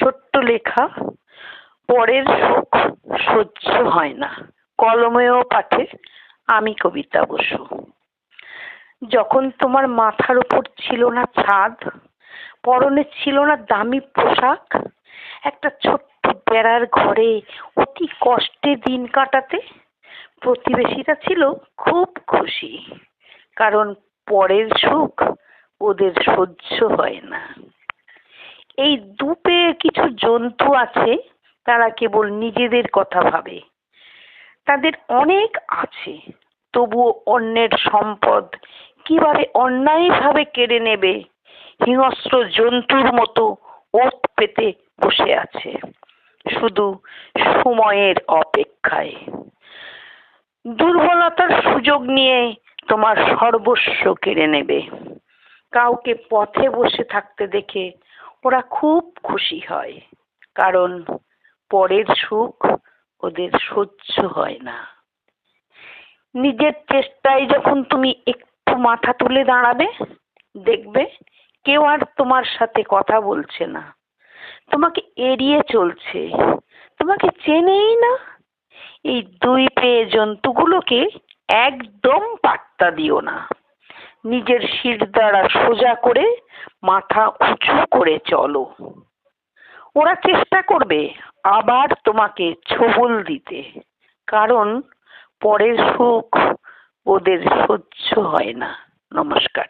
ছোট্ট লেখা, পরের সুখ সহ্য হয় না, কলমেও পাঠে আমি কবিতা বসু। যখন তোমার মাথার উপর ছিল না ছাদ, পরনে ছিল না দামি পোশাক, একটা ছোট্ট বেড়ার ঘরে অতি কষ্টে দিন কাটাতে, প্রতিবেশীরা ছিল খুব খুশি, কারণ পরের সুখ ওদের সহ্য হয় না। এই দ্বীপে কিছু জন্তু আছে, তারা কেবল নিজেদের কথা ভাবে। তাদের অনেক আছে, তবুও অন্যের সম্পদ কিভাবে অন্যায়ভাবে কেড়ে নেবে হিংস্র জন্তুর মতো ওত পেতে বসে আছে, শুধু সময়ের অপেক্ষায়। দুর্বলতার সুযোগ নিয়ে তোমার সর্বস্ব কেড়ে নেবে। কাউকে পথে বসে থাকতে দেখে ওরা খুব খুশি হয়, কারণ পরের সুখ ওদের সহ্য হয় না। নিজের চেষ্টায় যখন তুমি একটু মাথা তুলে দাঁড়াবে, দেখবে কেউ আর তোমার সাথে কথা বলছে না, তোমাকে এড়িয়ে চলছে, তোমাকে চেনেই না। এই দ্বীপে জন্তুগুলোকে একদম পাত্তা দিও না। নিজের শিরদাঁড়া সোজা করে মাথা উঁচু করে চলো। ওরা চেষ্টা করবে আবার তোমাকে ছোবল দিতে, কারণ পরের সুখ ওদের সহ্য হয় না। নমস্কার।